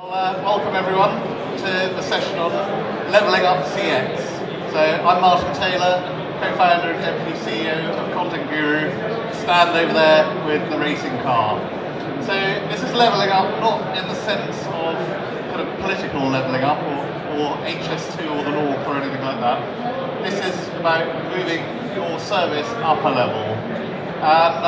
Welcome everyone to the session on levelling up CX. So I'm Martin Taylor, co-founder and deputy CEO of Content Guru, stand over there with the racing car. So this is levelling up not in the sense of kind of political levelling up or HS2 or the North or anything like that. This is about moving your service up a level. And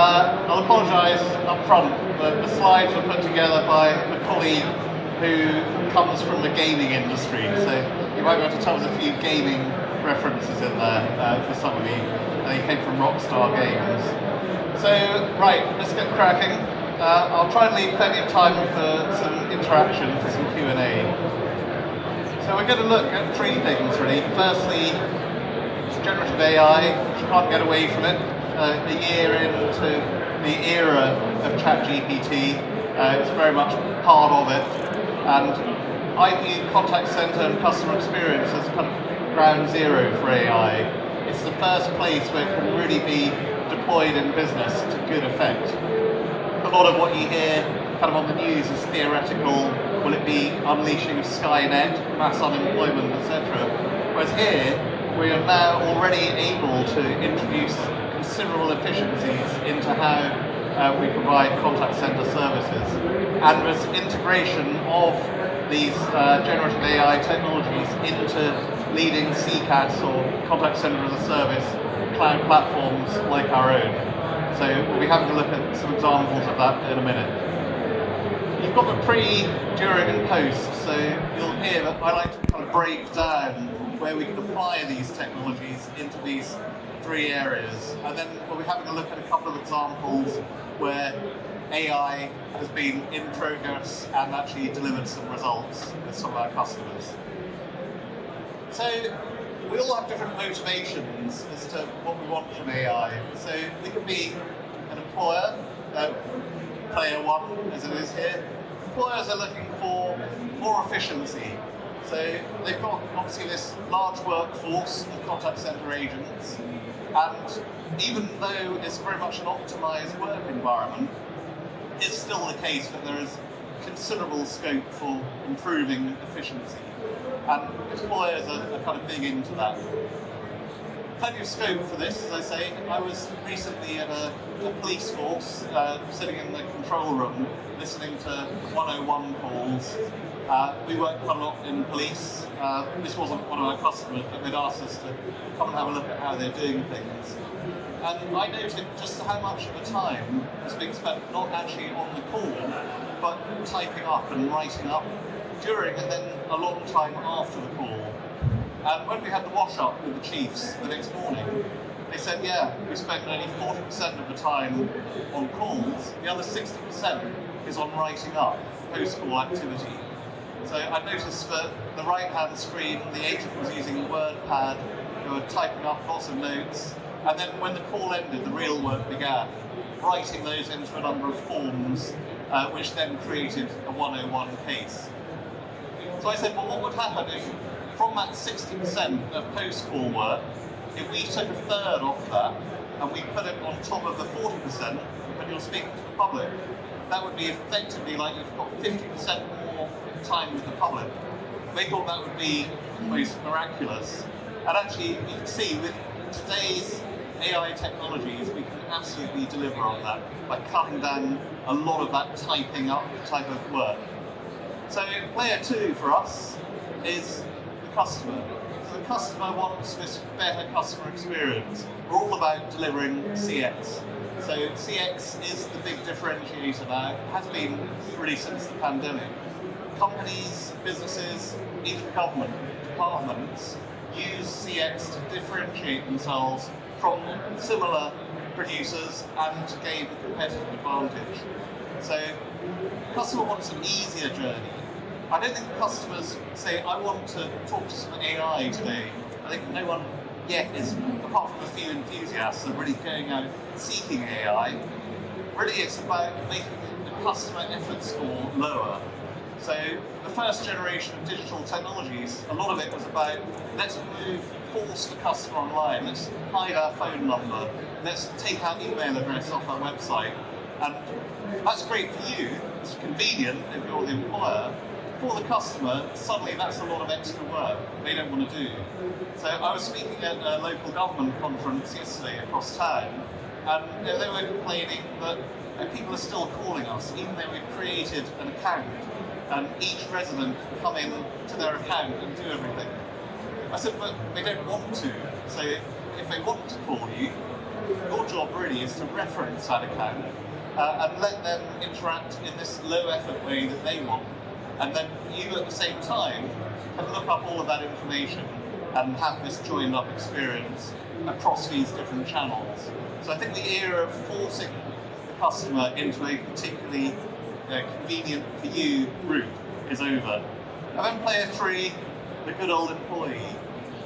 I'll apologise up front, the slides were put together by a colleague who comes from the gaming industry, so you might be able to tell us a few gaming references in there for some of you. And he came from Rockstar Games. So, right, let's get cracking. I'll try and leave plenty of time for some interaction, for some Q&A. So we're going to look at three things really. Firstly, generative AI, you can't get away from it. A year into the era of ChatGPT, it's very much part of it. And I view contact center and customer experience as kind of ground zero for AI. It's the first place where it can really be deployed in business to good effect. A lot of what you hear kind of on the news is theoretical. Will it be unleashing Skynet, mass unemployment, etc.? Whereas here, we are now already able to introduce considerable efficiencies into how we provide contact center services. And there's integration of these generative AI technologies into leading CCaaS or contact center as a service cloud platforms like our own. So we'll be having a look at some examples of that in a minute. You've got the pre, during and post, so you'll hear that I like to kind of break down where we can apply these technologies into these three areas, and then we'll be having a look at a couple of examples where AI has been in progress and actually delivered some results with some of our customers. So we all have different motivations as to what we want from AI. So we could be an employer, player one as it is here. Employers are looking for more efficiency. So they've got obviously this large workforce of contact center agents, and even though it's very much an optimized work environment, it's still the case that there is considerable scope for improving efficiency. And employers are kind of big into that. Plenty of scope for this, as I say. I was recently at a police force, sitting in the control room, listening to 101 calls. We work quite a lot in police. This wasn't one of our customers, but they'd asked us to come and have a look at how they're doing things. And I noted just how much of the time was being spent not actually on the call, but typing up and writing up during and then a long time after the call. And when we had the wash-up with the chiefs the next morning, they said, yeah, we spent only 40% of the time on calls, the other 60% is on writing up post-call activity. So I noticed that the right-hand screen, the agent was using WordPad, they were typing up lots of notes, and then when the call ended, the real work began, writing those into a number of forms, which then created a 101 case. So I said, well, what would happen if, from that 60% of post-call work, if we took a third off that, and we put it on top of the 40% when you're speaking to the public? That would be effectively like you've got 50% more time with the public. They thought that would be almost miraculous. And actually, you can see with today's AI technologies, we can absolutely deliver on that by cutting down a lot of that typing up type of work. So player two for us is the customer. So the customer wants this better customer experience. We're all about delivering CX. So CX is the big differentiator now. It has been really since the pandemic. Companies, businesses, even government departments use CX to differentiate themselves from similar producers and to gain a competitive advantage. So the customer wants an easier journey. I don't think customers say, I want to talk to some AI today. I think no one yet is, apart from a few enthusiasts, are really going out seeking AI. Really it's about making the customer effort score lower. So the first generation of digital technologies, a lot of it was about, let's force the customer online, let's hide our phone number, let's take our email address off our website. And that's great for you, it's convenient if you're the employer. for the customer, suddenly that's a lot of extra work they don't want to do. So I was speaking at a local government conference yesterday across town, and they were complaining that people are still calling us, even though we've created an account, and each resident can come in to their account and do everything. I said, but they don't want to. So if they want to call you, your job really is to reference that account and let them interact in this low effort way that they want. And then you at the same time can look up all of that information and have this joined up experience across these different channels. So I think the era of forcing the customer into a particularly convenient for you route is over. And then player 3, the good old employee.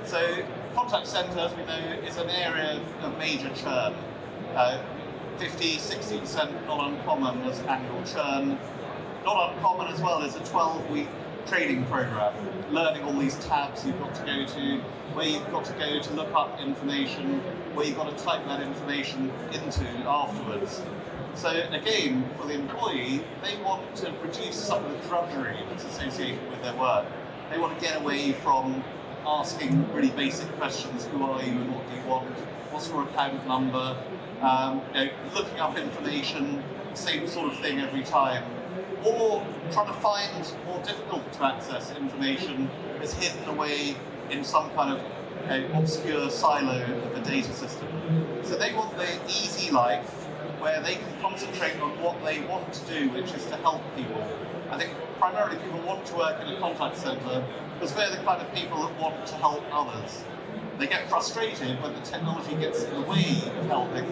So contact centre, as we know, is an area of major churn. 50-60% not uncommon as annual churn. Not uncommon as well as a 12-week training program, learning all these tabs you've got to go to, where you've got to go to look up information, where you've got to type that information into afterwards. So again, for the employee, they want to reduce some of the drudgery that's associated with their work. They want to get away from asking really basic questions: who are you and what do you want? What's your account number? Looking up information, same sort of thing every time. Or trying to find more difficult to access information that's hidden away in some kind of obscure silo of the data system. So they want the easy life where they can concentrate on what they want to do, which is to help people. I think primarily people want to work in a contact centre because they're the kind of people that want to help others. They get frustrated when the technology gets in the way of helping,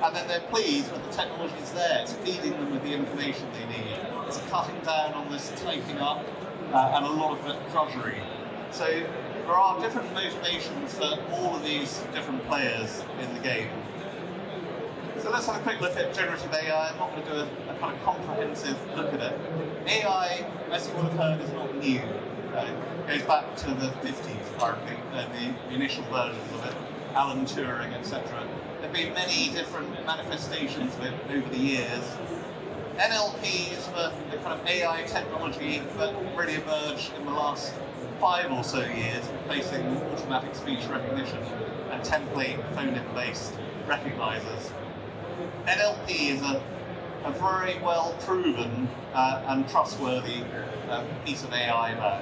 and then they're pleased when the technology is there. It's feeding them with the information they need. It's cutting down on this typing up and a lot of the drudgery. So there are different motivations for all of these different players in the game. So let's have a quick look at generative AI. I'm not going to do a kind of comprehensive look at it. AI, as you will have heard, is not new. It goes back to the 50s, apparently, the initial versions of it, Alan Turing, etc. There have been many different manifestations of it over the years. NLP is the kind of AI technology that really emerged in the last 5 or so years, replacing automatic speech recognition and template phone-in-based recognizers. NLP is a very well proven and trustworthy piece of AI now.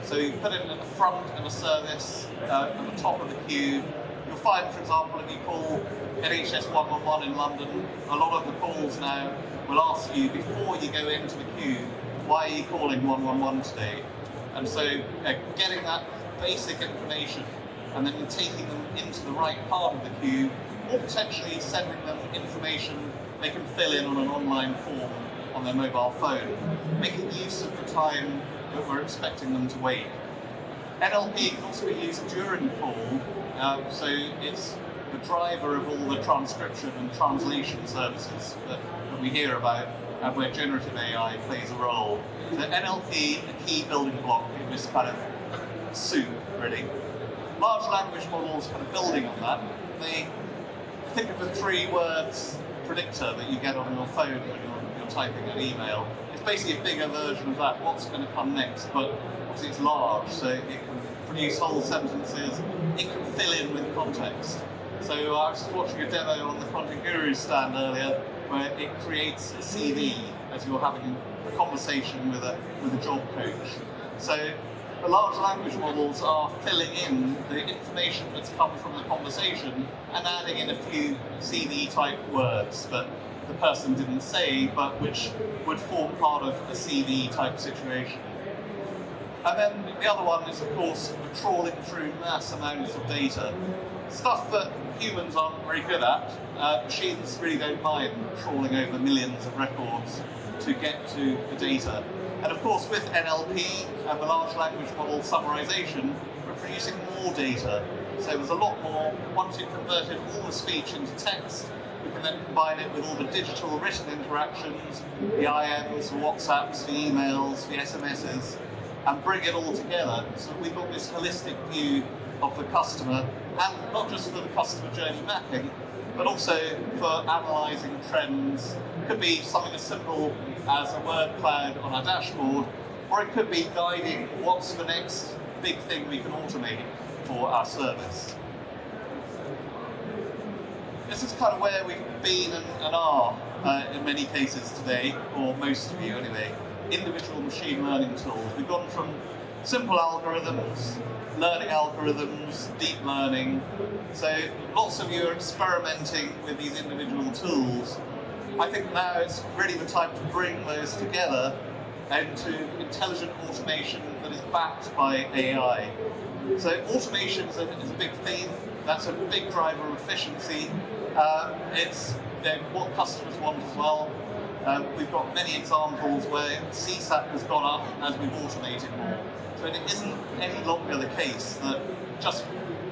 So you put it at the front of a service, at the top of the queue. You'll find, for example, if you call NHS 111 in London, a lot of the calls now will ask you before you go into the queue, why are you calling 111 today? And so getting that basic information and then taking them into the right part of the queue, or potentially sending them information they can fill in on an online form on their mobile phone, making use of the time that we're expecting them to wait. NLP can also be used during the call, so it's the driver of all the transcription and translation services that we hear about, and where generative AI plays a role. So NLP, a key building block in this kind of soup, really. Large language models kind of building on that. They think of the 3 words predictor that you get on your phone when you're typing an email. It's basically a bigger version of that, what's going to come next, but obviously it's large, so it can produce whole sentences, it can fill in with context. So I was watching a demo on the Content Guru stand earlier where it creates a CV as you're having a conversation with a job coach. So the large language models are filling in the information that's come from the conversation and adding in a few CV type words that the person didn't say but which would form part of a CV type situation. And then the other one is, of course, trawling through mass amounts of data. Stuff that humans aren't very good at. Machines really don't mind trawling over millions of records to get to the data. And of course, with NLP and the large language model summarization, we're producing more data. So there's a lot more. Once you've converted all the speech into text, we can then combine it with all the digital written interactions, the IMs, the WhatsApps, the emails, the SMSs, and bring it all together so that we've got this holistic view of the customer, and not just for the customer journey mapping, but also for analysing trends. It could be something as simple as a word cloud on our dashboard, or it could be guiding what's the next big thing we can automate for our service. This is kind of where we've been and are in many cases today, or most of you anyway. Individual machine learning tools. We've gone from simple algorithms, learning algorithms, deep learning. So lots of you are experimenting with these individual tools. I think now it's really the time to bring those together into intelligent automation that is backed by AI. So automation is a big theme. That's a big driver of efficiency. It's what customers want as well. We've got many examples where CSAT has gone up as we've automated more. So it isn't any longer the case that just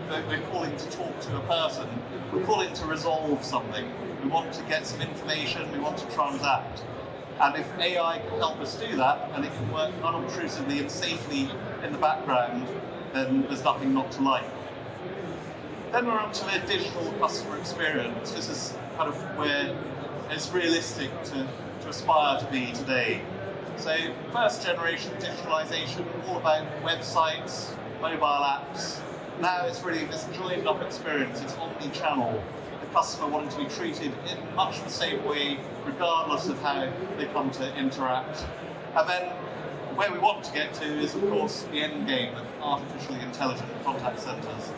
we're calling to talk to a person. We're calling to resolve something. We want to get some information. We want to transact. And if AI can help us do that, and it can work unobtrusively and safely in the background, then there's nothing not to like. Then we're on to the digital customer experience. This is kind of where it's realistic to aspire to be today. So first generation digitalization, all about websites, mobile apps. Now it's really this joined up experience, it's omni-channel. The customer wanting to be treated in much the same way, regardless of how they come to interact. And then where we want to get to is, of course, the end game of artificially intelligent contact centers.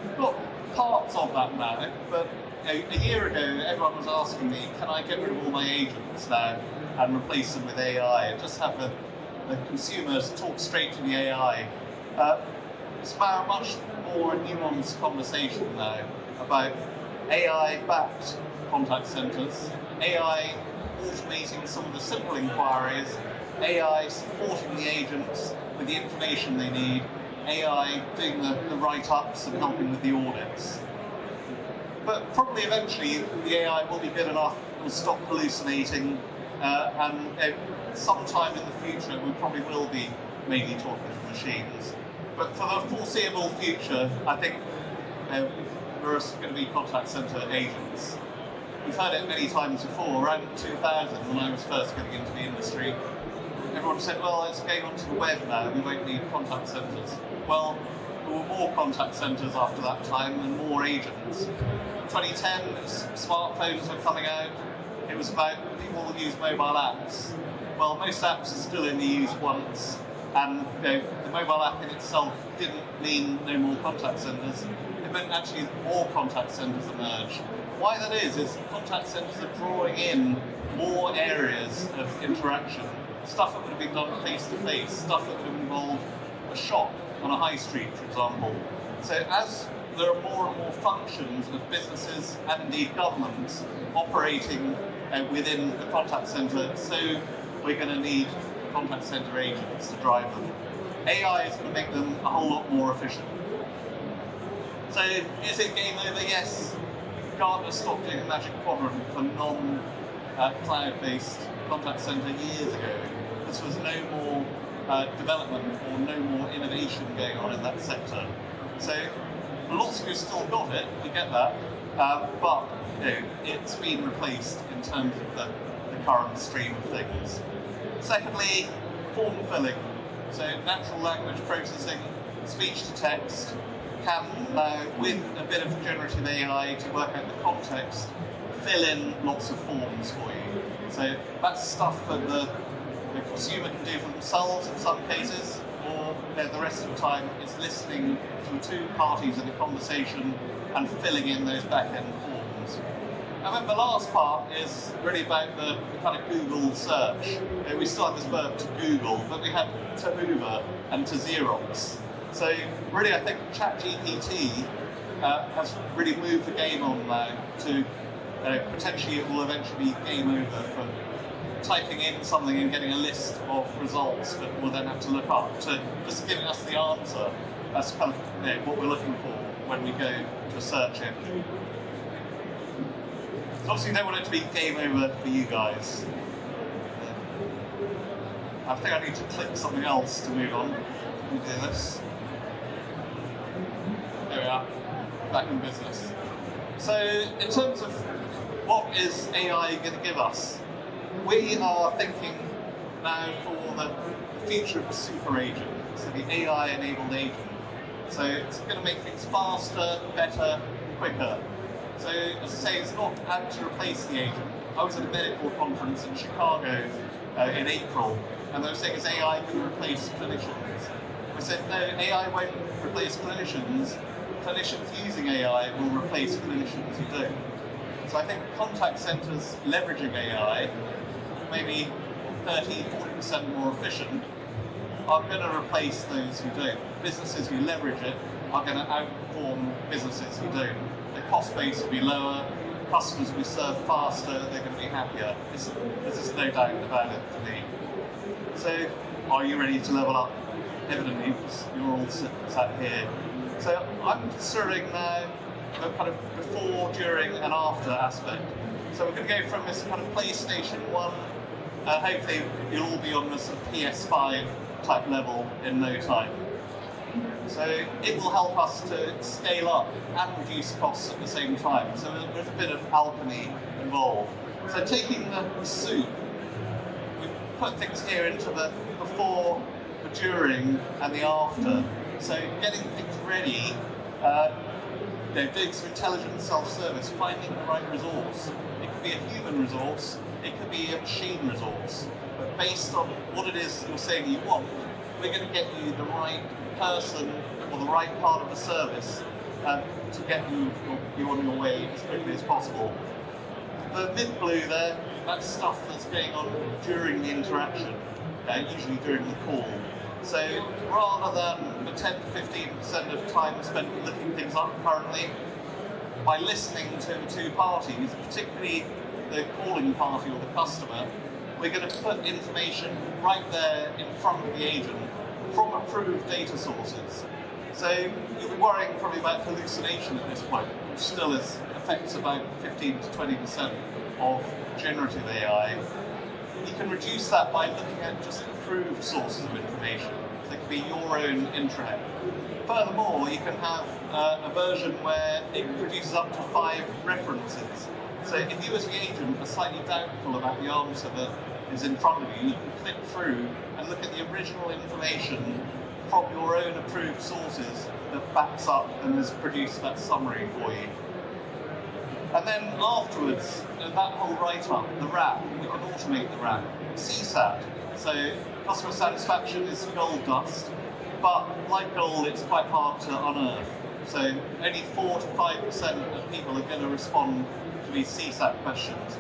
We've got parts of that now, but a year ago, everyone was asking me, can I get rid of all my agents now and replace them with AI and just have the consumers talk straight to the AI? It's about a much more nuanced conversation now about AI-backed contact centers, AI automating some of the simple inquiries, AI supporting the agents with the information they need, AI doing the write-ups and helping with the audits. But probably eventually the AI will be good enough, it will stop hallucinating, and sometime in the future we probably will be mainly talking to machines. But for the foreseeable future, I think there are going to be contact center agents. We've heard it many times before. Around 2000, when I was first getting into the industry, everyone said, well, it's going onto the web now, we won't need contact centers. Well, there were more contact centers after that time and more agents. 2010, smartphones were coming out. It was about people will use mobile apps. Well, most apps are still only used once, and the mobile app in itself didn't mean no more contact centers. It meant actually more contact centers emerged. Why that is contact centers are drawing in more areas of interaction. Stuff that would have been done face-to-face, stuff that would have involved a shop on a high street, for example. So as there are more and more functions of businesses and indeed governments operating within the contact centre, so we're going to need contact centre agents to drive them. AI is going to make them a whole lot more efficient. So is it game over? Yes. Gartner stopped doing a magic quadrant for non-cloud-based contact centre years ago. This was no more development or no more innovation going on in that sector. So lots of you still got it, we get that, but it's been replaced in terms of the current stream of things. Secondly, form filling. So natural language processing, speech to text, can now, with a bit of generative AI to work out the context, fill in lots of forms for you. So that's stuff that the consumer can do for themselves in some cases, or the rest of the time it's listening to the two parties in the conversation and filling in those back-end forms. And then the last part is really about the kind of Google search. We still have this verb to Google, but we have to Hoover and to Xerox. So really I think ChatGPT has really moved the game on now to potentially it will eventually be game over for typing in something and getting a list of results that we'll then have to look up to just giving us the answer. That's kind of what we're looking for when we go to a search engine. So obviously you don't want it to be game over for you guys. I think I need to click something else to move on. Let me do this. There we are, back in business. So in terms of what is AI going to give us, we are thinking now for the future of the super agent, so the AI-enabled agent. So it's going to make things faster, better, quicker. So as I say, it's not out to replace the agent. I was at a medical conference in Chicago in April, and they were saying, is AI going to replace clinicians? We said, no, AI won't replace clinicians. Clinicians using AI will replace clinicians who don't. So I think contact centres leveraging AI, maybe 30-40% more efficient, are going to replace those who don't. Businesses who leverage it are going to outperform businesses who don't. The cost base will be lower, customers will be served faster, they're going to be happier. There's just no doubt about it for me. So, are you ready to level up? Evidently, you're all sat here. So I'm considering now the kind of before, during and after aspect. So we're going to go from this kind of PlayStation 1, hopefully you'll all be on the sort of PS5 type level in no time. So it will help us to scale up and reduce costs at the same time. So there's a bit of alchemy involved. So taking the soup, we've put things here into the before, the during and the after. So getting things ready, doing some intelligent self-service, finding the right resource. It could be a human resource, it could be a machine resource. But based on what it is you're saying you want, we're going to get you the right person or the right part of the service to get you on your way as quickly as possible. The mid-blue there, that's stuff that's going on during the interaction, usually during the call. So rather than the 10 to 15% of time spent looking things up currently, by listening to the two parties, particularly the calling party or the customer, we're going to put information right there in front of the agent from approved data sources. So you'll be worrying probably about hallucination at this point, which still affects about 15 to 20% of generative AI. You can reduce that by looking at just approved sources of information. So it could be your own intranet. Furthermore, you can have a version where it produces up to 5 references. So if you as the agent are slightly doubtful about the answer that is in front of you, you can click through and look at the original information from your own approved sources that backs up and has produced that summary for you. And then afterwards, that whole write-up, the wrap, we can automate the wrap. CSAT, so customer satisfaction is gold dust, but like gold, it's quite hard to unearth. So only 4 to 5% of people are going to respond to these CSAT questions.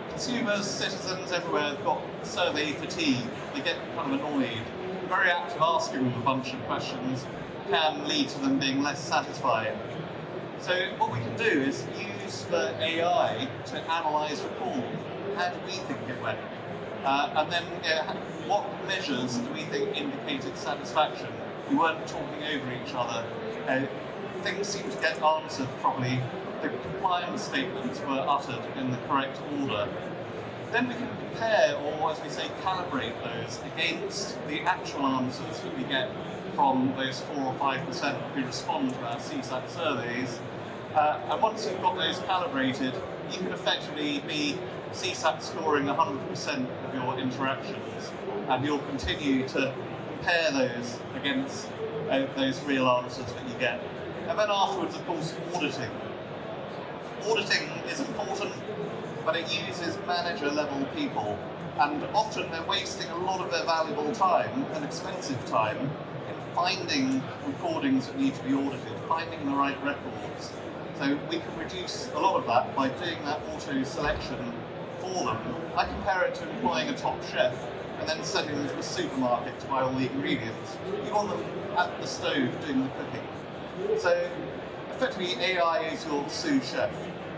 Consumers, citizens everywhere have got survey fatigue. They get kind of annoyed. Very active asking them a bunch of questions can lead to them being less satisfied. So what we can do is use the AI to analyse the call. How do we think it went? And then what measures do we think indicated satisfaction? We weren't talking over each other. Things seem to get answered properly. The compliance statements were uttered in the correct order. Then we can compare, or as we say, calibrate those against the actual answers that we get from those 4 or 5% who respond to our CSAT surveys. And once you've got those calibrated, you can effectively be CSAT scoring 100% of your interactions, and you'll continue to compare those against those real answers that you get. And then afterwards, of course, auditing. Auditing is important, but it uses manager-level people, and often they're wasting a lot of their valuable time and expensive time in finding recordings that need to be audited, finding the right records. So we can reduce a lot of that by doing that auto-selection for them. I compare it to employing a top chef and then sending them to the supermarket to buy all the ingredients. You want them at the stove doing the cooking. So effectively AI is your sous chef.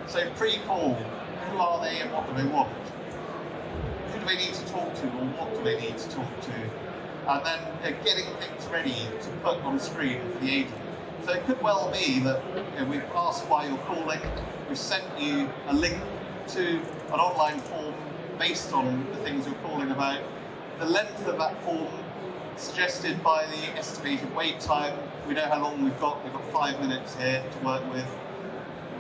So pre-call, who are they and what do they want? Who do they need to talk to or what do they need to talk to? And then getting things ready to put on screen for the agent. So it could well be that we've asked why you're calling, we've sent you a link to an online form based on the things you're calling about. The length of that form suggested by the estimated wait time. We know how long we've got 5 minutes here to work with.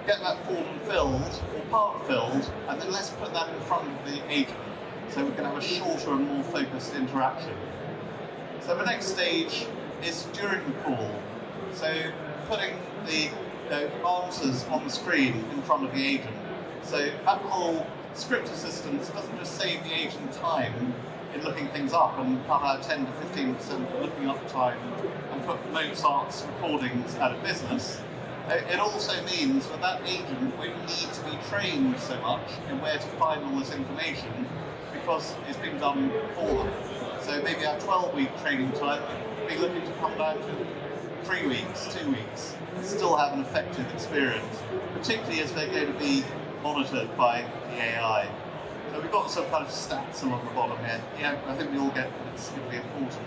Get that form filled, or part filled, and then let's put that in front of the agent. So we can have a shorter and more focused interaction. So the next stage is during the call. So putting the answers on the screen in front of the agent. So that whole script assistance doesn't just save the agent time in looking things up and cut out 10 to 15% of looking up time and put Mozart's recordings out of business. It also means that that agent won't need to be trained so much in where to find all this information because it's been done for them. So maybe our 12-week training time would be looking to come down to 3 weeks, 2 weeks, and still have an effective experience, particularly as they're going to be monitored by the AI. So we've got some kind of stats along the bottom here. Yeah, I think we all get that it's going to be important.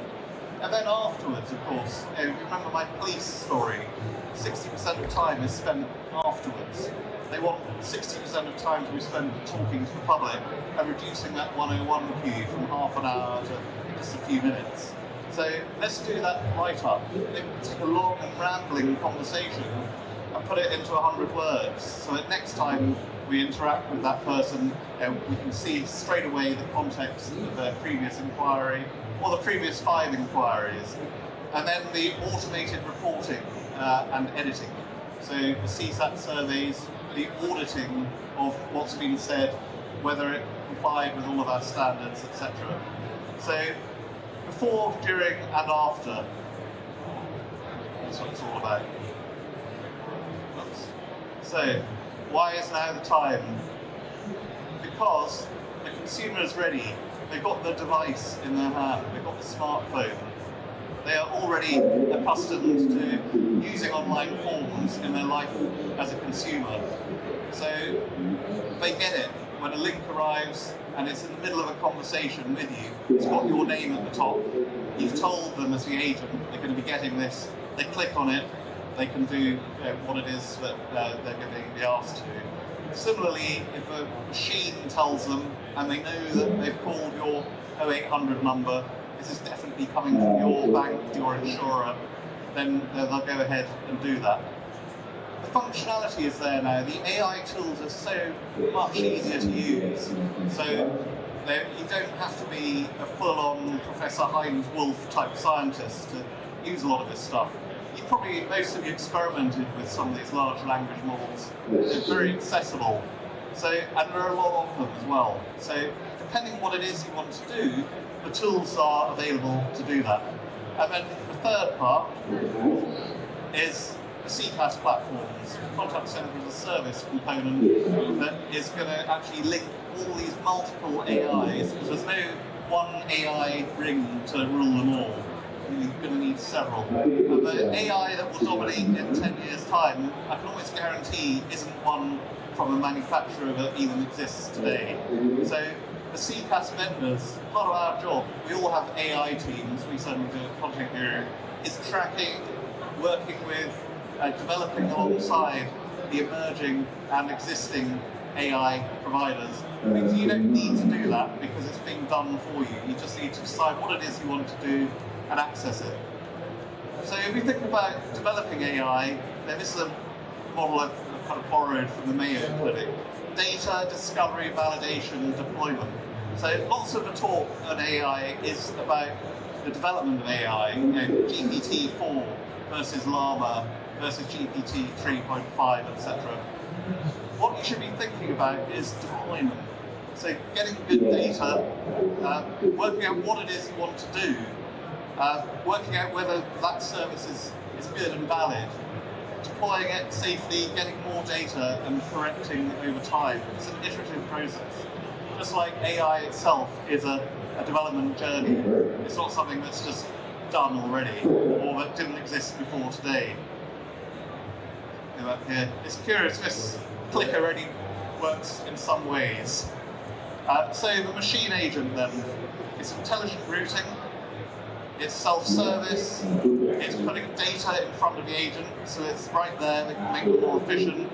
And then afterwards, of course, if you remember my police story, 60% of time is spent afterwards. They want 60% of time to be spent talking to the public and reducing that 101 queue from half an hour to just a few minutes. So let's do that right up. Take a long and rambling conversation and put it into 100 words so that next time we interact with that person, we can see straight away the context of their previous inquiry or the previous 5 inquiries, and then the automated reporting and editing. So the CSAT surveys, the auditing of what's been said, whether it complied with all of our standards, etc. So before, during, and after, that's what it's all about. Oops. So, why is now the time? Because the consumer is ready. They've got the device in their hand. They've got the smartphone. They are already accustomed to using online forms in their life as a consumer. So they get it. When a link arrives and it's in the middle of a conversation with you, it's got your name at the top. You've told them as the agent they're going to be getting this. They click on it. They can do what it is that they're going to be asked to. Similarly, if a machine tells them and they know that they've called your 0800 number, this is definitely coming from your bank, your insurer, then they'll go ahead and do that. The functionality is there now. The AI tools are so much easier to use. So you don't have to be a full-on Professor Heinz Wolf type scientist to use a lot of this stuff. Most of you experimented with some of these large language models. They're very accessible. So, and there are a lot of them as well. So depending what it is you want to do, the tools are available to do that. And then the third part is the CCaaS platforms, contact center as a service component that is going to actually link all these multiple AIs, because there's no one AI ring to rule them all. You're going to need several. And the AI that will dominate in 10 years' time, I can almost guarantee isn't one from a manufacturer that even exists today. So the CCaaS vendors, part of our job, we all have AI teams, we certainly do at Content Guru, is tracking, working with, developing alongside the emerging and existing AI providers. Because you don't need to do that because it's being done for you. You just need to decide what it is you want to do and access it. So if we think about developing AI, then this is a model I've kind of borrowed from the Mayo Clinic. Data, discovery, validation, deployment. So lots of the talk on AI is about the development of AI, GPT-4 versus Llama versus GPT 3.5, etc. What you should be thinking about is deployment. So getting good data, working out what it is you want to do, working out whether that service is good and valid, deploying it safely, getting more data and correcting over time. It's an iterative process. Just like AI itself is a development journey. It's not something that's just done already or that didn't exist before today. Here. It's curious, this clicker only works in some ways. So the machine agent then, it's intelligent routing, it's self-service, it's putting data in front of the agent, so it's right there, they can make it more efficient,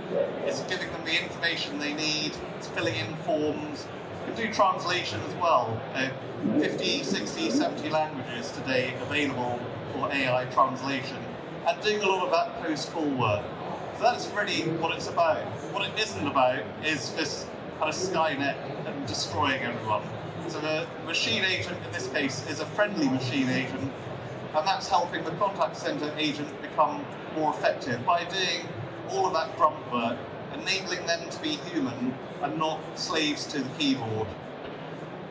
it's giving them the information they need, it's filling in forms, you can do translation as well. 50, 60, 70 languages today available for AI translation, and doing a lot of that post-call work. So that's really what it's about. What it isn't about is this kind of Skynet and destroying everyone. So the machine agent in this case is a friendly machine agent, and that's helping the contact center agent become more effective by doing all of that grunt work, enabling them to be human and not slaves to the keyboard.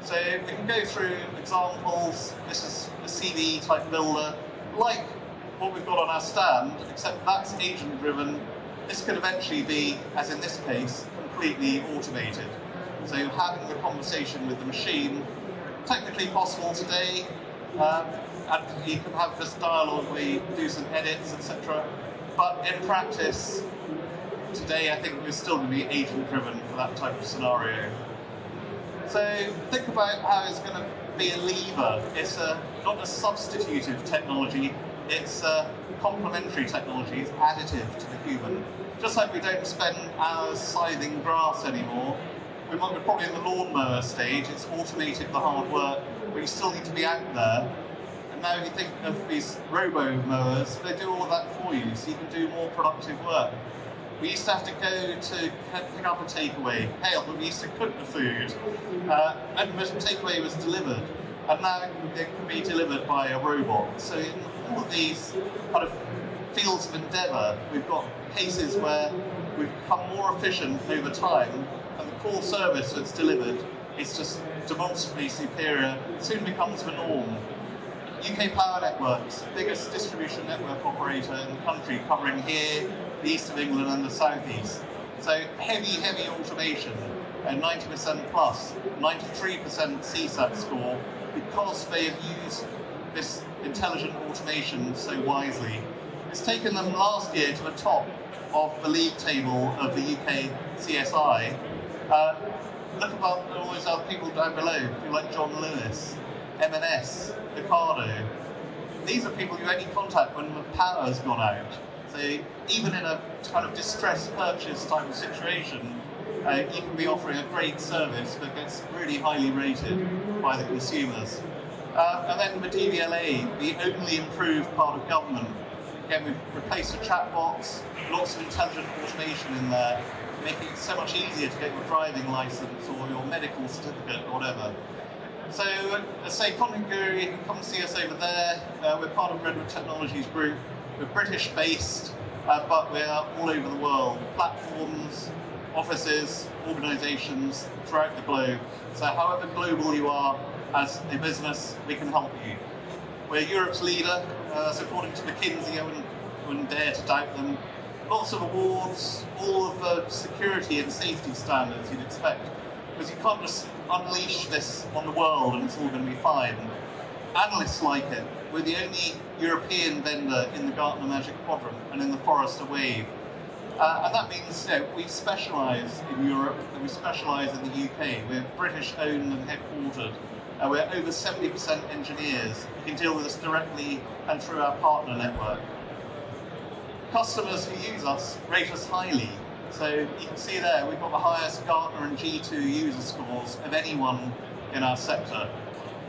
So we can go through examples. This is a CD type builder, like what we've got on our stand, except that's agent driven. This could eventually be, as in this case, completely automated. So having the conversation with the machine, technically possible today, and you can have this dialogue where you do some edits, etc. But in practice, today I think we're still going to be agent driven for that type of scenario. So think about how it's going to be a lever. It's not a substitutive technology, it's a complementary technology, it's additive to the human. Just like we don't spend hours scything grass anymore, we're probably in the lawnmower stage, it's automated the hard work, but you still need to be out there. And now if you think of these robo-mowers, they do all of that for you, so you can do more productive work. We used to have to go to pick up a takeaway, but we used to cook the food, and the takeaway was delivered. And now it can be delivered by a robot. So in all of these kind of fields of endeavour, we've got cases where we've become more efficient over time, and the core service that's delivered is just demonstrably superior, soon becomes the norm. UK Power Networks, biggest distribution network operator in the country, covering here, the east of England and the southeast. So heavy automation, 90% plus, 93% CSAT score, because they have used this intelligent automation so wisely. It's taken them last year to the top of the league table of the UK CSI. Look about all those other people down below, people like John Lewis, M&S, Ricardo. These are people you only contact when the power's gone out. So even in a kind of distressed purchase type of situation, you can be offering a great service that gets really highly rated by the consumers. And then the DVLA, the only improved part of government. Again, we've replaced the chatbots, lots of intelligent automation in there, making it so much easier to get your driving license or your medical certificate or whatever. So, let's say Content Guru, you can come see us over there. We're part of Redwood Technologies Group. We're British-based, but we're all over the world. Platforms, offices, organisations throughout the globe. So however global you are as a business, we can help you. We're Europe's leader, so according to McKinsey, I wouldn't dare to doubt them. Lots of awards, all of the security and safety standards you'd expect. Because you can't just unleash this on the world and it's all going to be fine. Analysts like it. We're the only European vendor in the Gartner Magic Quadrant and in the Forrester Wave. And that means we specialise in Europe and we specialise in the UK. We're British owned and headquartered. We're over 70% engineers. You can deal with us directly and through our partner network. Customers who use us rate us highly. So you can see there, we've got the highest Gartner and G2 user scores of anyone in our sector.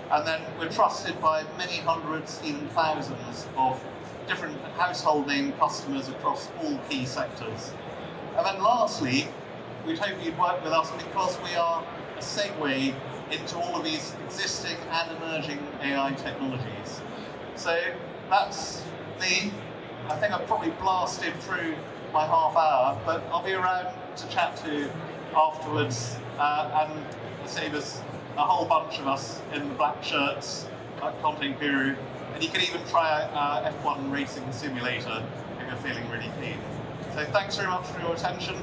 And then we're trusted by many hundreds, even thousands of different household name customers across all key sectors. And then lastly, we'd hope you'd work with us because we are a segue into all of these existing and emerging AI technologies. So that's me. I think I've probably blasted through my half hour, but I'll be around to chat to afterwards, and say there's a whole bunch of us in the black shirts at Content Guru, and you can even try out our F1 racing simulator if you're feeling really keen. So thanks very much for your attention.